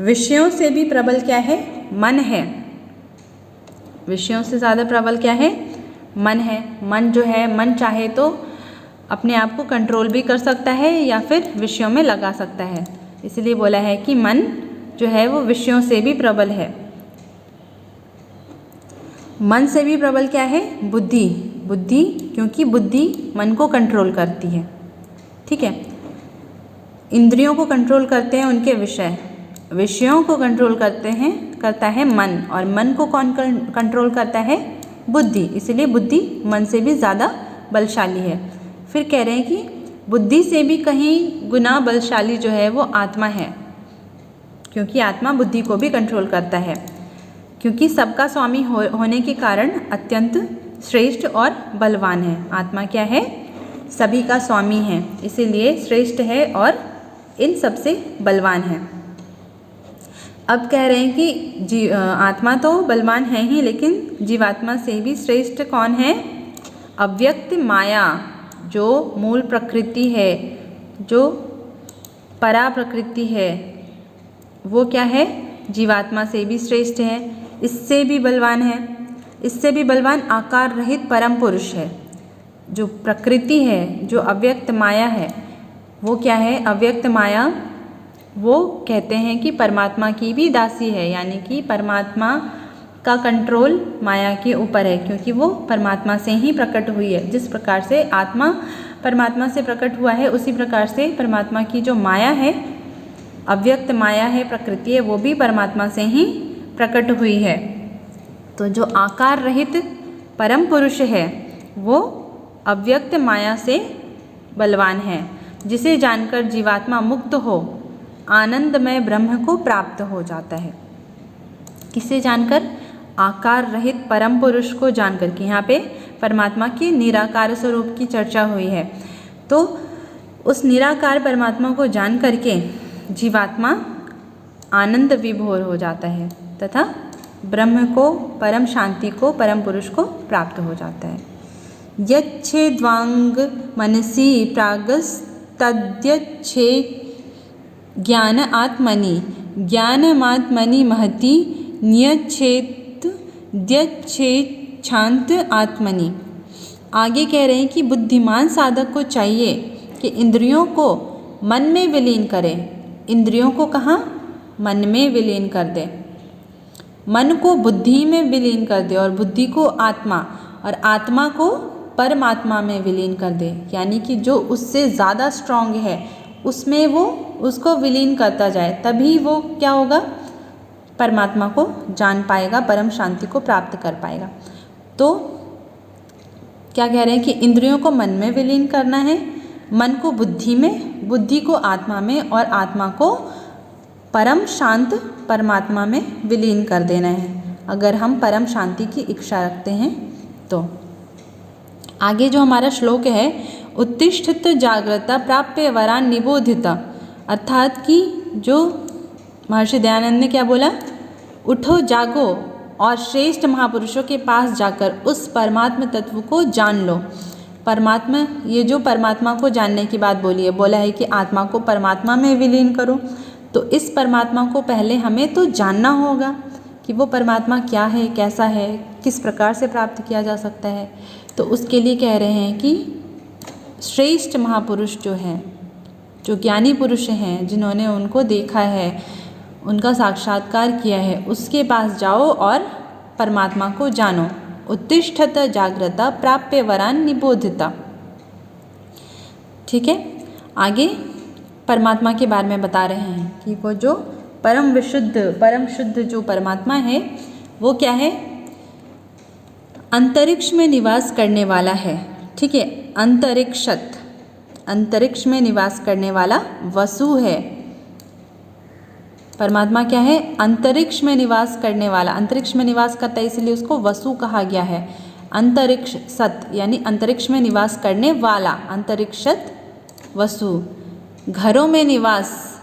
विषयों से भी प्रबल क्या है? मन है। विषयों से ज़्यादा प्रबल क्या है? मन है। मन जो है, मन चाहे तो अपने आप को कंट्रोल भी कर सकता है या फिर विषयों में लगा सकता है। इसलिए बोला है कि मन जो है वो विषयों से भी प्रबल है। मन से भी प्रबल क्या है? बुद्धि। बुद्धि, क्योंकि बुद्धि मन को कंट्रोल करती है, ठीक है। इंद्रियों को कंट्रोल करते हैं उनके विषय, विषयों को कंट्रोल करता है मन, और मन को कौन कंट्रोल करता है? बुद्धि। इसलिए बुद्धि मन से भी ज़्यादा बलशाली है। फिर कह रहे हैं कि बुद्धि से भी कहीं गुना बलशाली जो है वो आत्मा है, क्योंकि आत्मा बुद्धि को भी कंट्रोल करता है, क्योंकि सबका स्वामी होने के कारण अत्यंत श्रेष्ठ और बलवान है। आत्मा क्या है? सभी का स्वामी है, इसीलिए श्रेष्ठ है और इन सबसे बलवान है। अब कह रहे हैं कि आत्मा तो बलवान है ही, लेकिन जीवात्मा से भी श्रेष्ठ कौन है? अव्यक्त माया, जो मूल प्रकृति है, जो परा प्रकृति है, वो क्या है? जीवात्मा से भी श्रेष्ठ है, इससे भी बलवान है। इससे भी बलवान आकार रहित परम पुरुष है। जो प्रकृति है, जो अव्यक्त माया है, वो क्या है? अव्यक्त माया, वो कहते हैं कि परमात्मा की भी दासी है, यानी कि परमात्मा का कंट्रोल माया के ऊपर है, क्योंकि वो परमात्मा से ही प्रकट हुई है। जिस प्रकार से आत्मा परमात्मा से प्रकट हुआ है, उसी प्रकार से परमात्मा की जो माया है, अव्यक्त माया है, प्रकृति है, वो भी परमात्मा से ही प्रकट हुई है। तो जो आकार रहित परम पुरुष है, वो अव्यक्त माया से बलवान है, जिसे जानकर जीवात्मा मुक्त हो आनंदमय ब्रह्म को प्राप्त हो जाता है। किसे जानकर? आकार रहित परम पुरुष को जानकर के। यहाँ पे परमात्मा के निराकार स्वरूप की चर्चा हुई है। तो उस निराकार परमात्मा को जान करके जीवात्मा आनंद विभोर हो जाता है तथा ब्रह्म को, परम शांति को, परम पुरुष को प्राप्त हो जाता है। यच्छेद्वांग मनसी प्रागस्तद्यच्छे ज्ञान आत्मनि ज्ञानमात्मनि महति नियच्छेत द्यच्छेच्छांत आत्मनि। आगे कह रहे हैं कि बुद्धिमान साधक को चाहिए कि इंद्रियों को मन में विलीन करें। इंद्रियों को कहाँ? मन में विलीन कर दे। मन को बुद्धि में विलीन कर दे और बुद्धि को आत्मा और आत्मा को परमात्मा में विलीन कर दे। यानी कि जो उससे ज़्यादा स्ट्रांग है उसमें वो उसको विलीन करता जाए, तभी वो क्या होगा? परमात्मा को जान पाएगा, परम शांति को प्राप्त कर पाएगा। तो क्या कह रहे हैं कि इंद्रियों को मन में विलीन करना है, मन को बुद्धि में, बुद्धि को आत्मा में और आत्मा को परम शांत परमात्मा में विलीन कर देना है, अगर हम परम शांति की इच्छा रखते हैं तो। आगे जो हमारा श्लोक है, उत्तिष्ठत जागृता प्राप्य वरान निबोधित, अर्थात कि जो महर्षि दयानंद ने क्या बोला? उठो जागो और श्रेष्ठ महापुरुषों के पास जाकर उस परमात्म तत्व को जान लो। परमात्मा, ये जो परमात्मा को जानने की बात बोली है, बोला है कि आत्मा को परमात्मा में विलीन करो। तो इस परमात्मा को पहले हमें तो जानना होगा कि वो परमात्मा क्या है, कैसा है, किस प्रकार से प्राप्त किया जा सकता है। तो उसके लिए कह रहे हैं कि श्रेष्ठ महापुरुष जो हैं, जो ज्ञानी पुरुष हैं, जिन्होंने उनको देखा है, उनका साक्षात्कार किया है, उसके पास जाओ और परमात्मा को जानो। उत्तिष्ठत जागृता प्राप्य वरान निबोधिता। ठीक है, आगे परमात्मा के बारे में बता रहे हैं कि वो जो परम विशुद्ध, परम शुद्ध जो परमात्मा है वो क्या है? अंतरिक्ष में निवास करने वाला है। ठीक है, अंतरिक्षत, अंतरिक्ष में निवास करने वाला वसु है। परमात्मा क्या है? अंतरिक्ष में निवास करने वाला। अंतरिक्ष में निवास करता है इसलिए उसको वसु कहा गया है। अंतरिक्ष सत यानी अंतरिक्ष में निवास करने वाला, अंतरिक्षत वसु। घरों में निवास,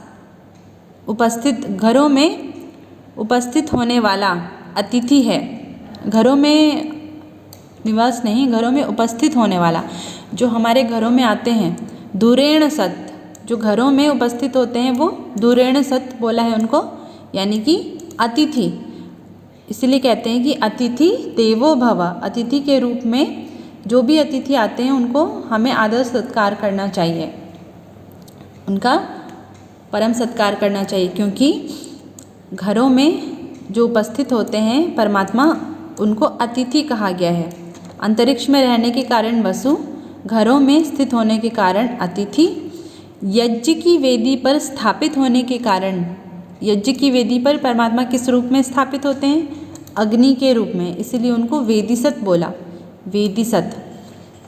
उपस्थित, घरों में उपस्थित होने वाला अतिथि है। घरों में निवास नहीं, घरों में उपस्थित होने वाला। जो हमारे घरों में आते हैं, दूरेण सत, जो घरों में उपस्थित होते हैं वो दूरेण सत बोला है उनको, यानी कि अतिथि। इसलिए कहते हैं कि अतिथि देवो भव, अतिथि के रूप में जो भी अतिथि आते हैं उनको हमें आदर सत्कार करना चाहिए, उनका परम सत्कार करना चाहिए, क्योंकि घरों में जो उपस्थित होते हैं परमात्मा, उनको अतिथि कहा गया है। अंतरिक्ष में रहने के कारण वसु, घरों में स्थित होने के कारण अतिथि, यज्ञ की वेदी पर स्थापित होने के कारण, यज्ञ की वेदी पर परमात्मा किस रूप में स्थापित होते हैं? अग्नि के रूप में, इसलिए उनको वेदीसत बोला। वेदीसत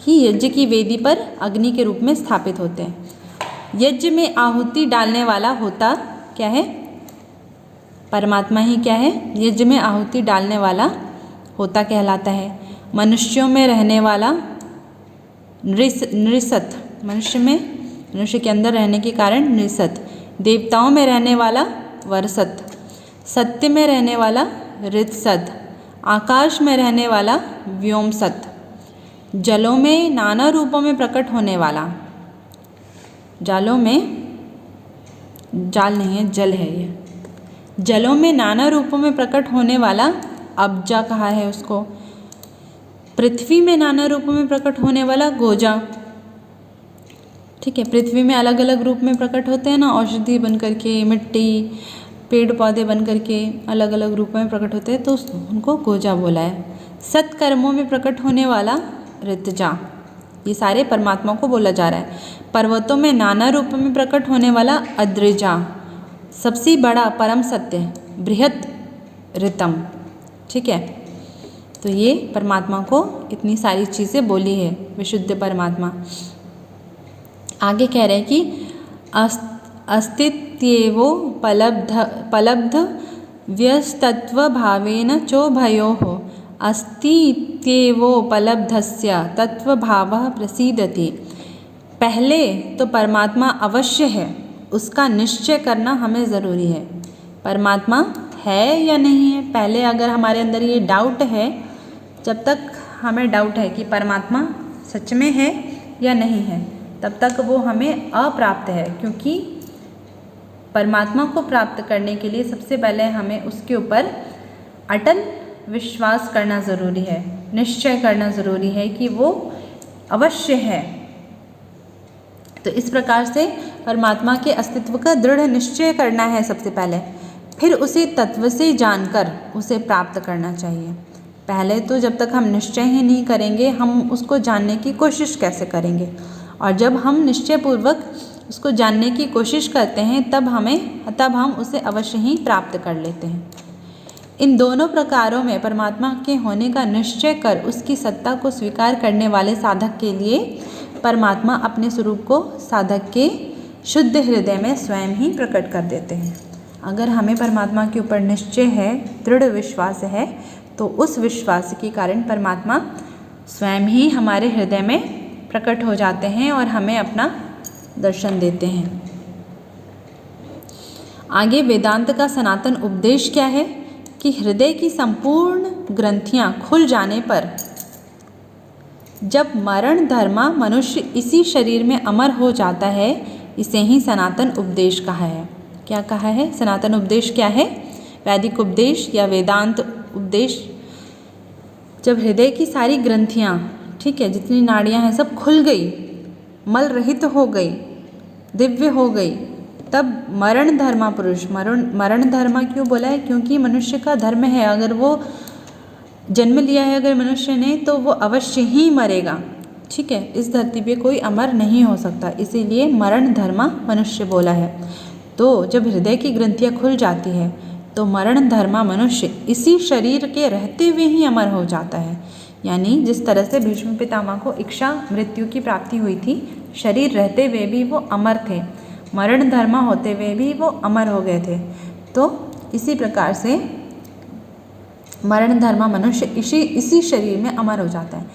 कि यज्ञ की वेदी पर अग्नि के रूप में स्थापित होते हैं। यज्ञ में आहुति डालने वाला होता क्या है? परमात्मा ही क्या है? यज्ञ में आहुति डालने वाला होता कहलाता है। मनुष्यों में रहने वाला नृसत, मनुष्य के अंदर रहने के कारण नृसत। देवताओं में रहने वाला वरसत। सत्य में रहने वाला ऋतसत। आकाश में रहने वाला व्योमसत। जलों में नाना रूपों में प्रकट होने वाला, जालों में, जाल नहीं है, जल है ये, जलों में नाना रूपों में प्रकट होने वाला अब्जा कहा है उसको। पृथ्वी में नाना रूपों में प्रकट होने वाला गोजा। ठीक है, पृथ्वी में अलग अलग रूप में प्रकट होते हैं ना, औषधि बन करके, मिट्टी, पेड़ पौधे बन करके अलग अलग रूप में प्रकट होते हैं, तो उनको गोजा बोला है। सत्कर्मों में प्रकट होने वाला ऋतजा। ये सारे परमात्मा को बोला जा रहा है। पर्वतों में नाना रूप में प्रकट होने वाला अद्रिजा। सबसे बड़ा परम सत्य बृहत ऋतम। ठीक है, तो ये परमात्मा को इतनी सारी चीज़ें बोली है विशुद्ध परमात्मा। आगे कह रहे हैं कि अस्तित्वेवो पलब्ध व्यस्तत्व भावेन चोभयोः अस्तित्वेवोपलब्धस्य तत्वभावः प्रसीदति। पहले तो परमात्मा अवश्य है, उसका निश्चय करना हमें ज़रूरी है। परमात्मा है या नहीं है, पहले अगर हमारे अंदर ये डाउट है, जब तक हमें डाउट है कि परमात्मा सच में है या नहीं है, तब तक वो हमें अप्राप्त है। क्योंकि परमात्मा को प्राप्त करने के लिए सबसे पहले हमें उसके ऊपर अटल विश्वास करना ज़रूरी है, निश्चय करना ज़रूरी है कि वो अवश्य है। तो इस प्रकार से परमात्मा के अस्तित्व का दृढ़ निश्चय करना है सबसे पहले, फिर उसे तत्व से जानकर उसे प्राप्त करना चाहिए। पहले तो जब तक हम निश्चय ही नहीं करेंगे, हम उसको जानने की कोशिश कैसे करेंगे? और जब हम निश्चयपूर्वक उसको जानने की कोशिश करते हैं तब हम उसे अवश्य ही प्राप्त कर लेते हैं। इन दोनों प्रकारों में परमात्मा के होने का निश्चय कर उसकी सत्ता को स्वीकार करने वाले साधक के लिए परमात्मा अपने स्वरूप को साधक के शुद्ध हृदय में स्वयं ही प्रकट कर देते हैं। अगर हमें परमात्मा के ऊपर निश्चय है, दृढ़ विश्वास है, तो उस विश्वास के कारण परमात्मा स्वयं ही हमारे हृदय में प्रकट हो जाते हैं और हमें अपना दर्शन देते हैं। आगे वेदांत का सनातन उपदेश क्या है कि हृदय की संपूर्ण ग्रंथियां खुल जाने पर जब मरण धर्मा मनुष्य इसी शरीर में अमर हो जाता है, इसे ही सनातन उपदेश कहा है। क्या कहा है? सनातन उपदेश क्या है? वैदिक उपदेश या वेदांत उपदेश। जब हृदय की सारी ग्रंथियाँ, ठीक है, जितनी नाड़ियाँ हैं सब खुल गई, मल रहित हो गई, दिव्य हो गई, तब मरण धर्मा पुरुष, मरण धर्मा क्यों बोला है? क्योंकि मनुष्य का धर्म है, अगर वो जन्म लिया है अगर मनुष्य ने, तो वो अवश्य ही मरेगा। ठीक है, इस धरती पे कोई अमर नहीं हो सकता, इसीलिए मरण धर्मा मनुष्य बोला है। तो जब हृदय की ग्रंथियाँ खुल जाती है तो मरण धर्मा मनुष्य इसी शरीर के रहते हुए ही अमर हो जाता है। यानी जिस तरह से भीष्म पितामह को इच्छा मृत्यु की प्राप्ति हुई थी, शरीर रहते हुए भी वो अमर थे, मरण धर्मा होते हुए भी वो अमर हो गए थे। तो इसी प्रकार से मरण धर्मा मनुष्य इसी शरीर में अमर हो जाता है।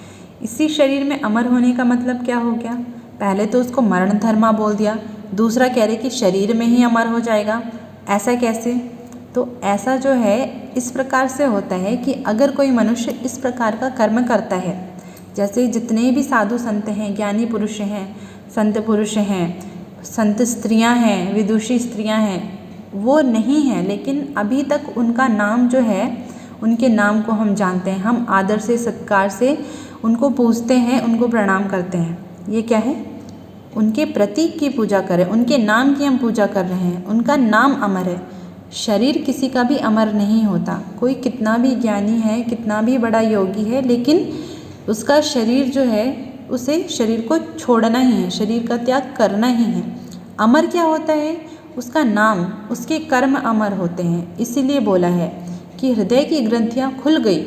इसी शरीर में अमर होने का मतलब क्या हो गया? पहले तो उसको मरण धर्मा बोल दिया, दूसरा कह रहे कि शरीर में ही अमर हो जाएगा। ऐसा कैसे? तो ऐसा जो है इस प्रकार से होता है कि अगर कोई मनुष्य इस प्रकार का कर्म करता है, जैसे जितने भी साधु संत हैं, ज्ञानी पुरुष हैं, संत पुरुष हैं, संत स्त्रियां हैं, विदुषी स्त्रियां हैं, वो नहीं हैं, लेकिन अभी तक उनका नाम जो है, उनके नाम को हम जानते हैं, हम आदर से सत्कार से उनको पूजते हैं, उनको प्रणाम करते हैं। ये क्या है? उनके प्रतीक की पूजा करें, उनके नाम की हम पूजा कर रहे हैं, उनका नाम अमर है। शरीर किसी का भी अमर नहीं होता। कोई कितना भी ज्ञानी है, कितना भी बड़ा योगी है, लेकिन उसका शरीर जो है, उसे शरीर को छोड़ना ही है, शरीर का त्याग करना ही है। अमर क्या होता है? उसका नाम, उसके कर्म अमर होते हैं। इसीलिए बोला है कि हृदय की ग्रंथियाँ खुल गई।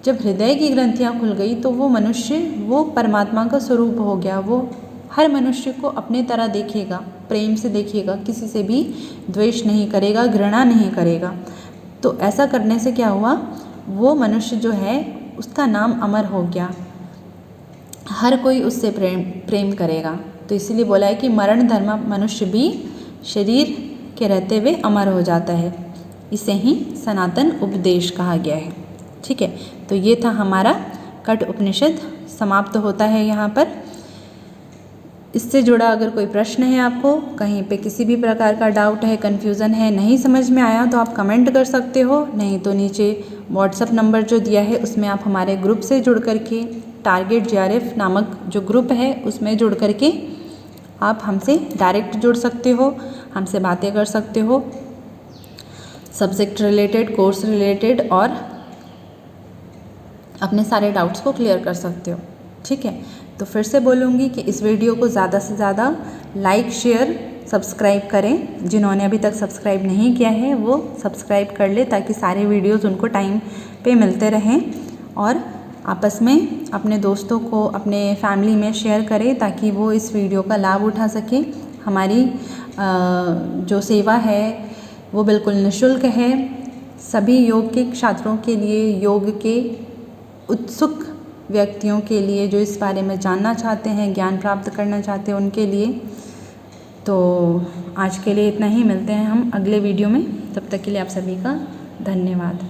जब हृदय की ग्रंथियाँ खुल गई तो वो मनुष्य, वो परमात्मा का स्वरूप हो गया। वो हर मनुष्य को अपने तरह देखेगा, प्रेम से देखेगा, किसी से भी द्वेष नहीं करेगा, घृणा नहीं करेगा। तो ऐसा करने से क्या हुआ? वो मनुष्य जो है उसका नाम अमर हो गया, हर कोई उससे प्रेम करेगा। तो इसीलिए बोला है कि मरण धर्मा मनुष्य भी शरीर के रहते हुए अमर हो जाता है। इसे ही सनातन उपदेश कहा गया है। ठीक है, तो ये था हमारा कठ उपनिषद, समाप्त होता है यहाँ पर। इससे जुड़ा अगर कोई प्रश्न है, आपको कहीं पे किसी भी प्रकार का डाउट है, कन्फ्यूज़न है, नहीं समझ में आया, तो आप कमेंट कर सकते हो। नहीं तो नीचे व्हाट्सअप नंबर जो दिया है उसमें आप हमारे ग्रुप से जुड़ करके, टारगेट JRF नामक जो ग्रुप है उसमें जुड़ करके आप हमसे डायरेक्ट जुड़ सकते हो, हमसे बातें कर सकते हो, सब्जेक्ट रिलेटेड, कोर्स रिलेटेड, और अपने सारे डाउट्स को क्लियर कर सकते हो। ठीक है, तो फिर से बोलूँगी कि इस वीडियो को ज़्यादा से ज़्यादा लाइक, शेयर, सब्सक्राइब करें। जिन्होंने अभी तक सब्सक्राइब नहीं किया है वो सब्सक्राइब कर ले, ताकि सारे वीडियोस उनको टाइम पे मिलते रहें। और आपस में अपने दोस्तों को, अपने फैमिली में शेयर करें, ताकि वो इस वीडियो का लाभ उठा सकें। हमारी जो सेवा है वो बिल्कुल निःशुल्क है। सभी योग के छात्रों के लिए, योग के उत्सुक व्यक्तियों के लिए, जो इस बारे में जानना चाहते हैं, ज्ञान प्राप्त करना चाहते हैं, उनके लिए। तो आज के लिए इतना ही, मिलते हैं हम अगले वीडियो में। तब तक के लिए आप सभी का धन्यवाद।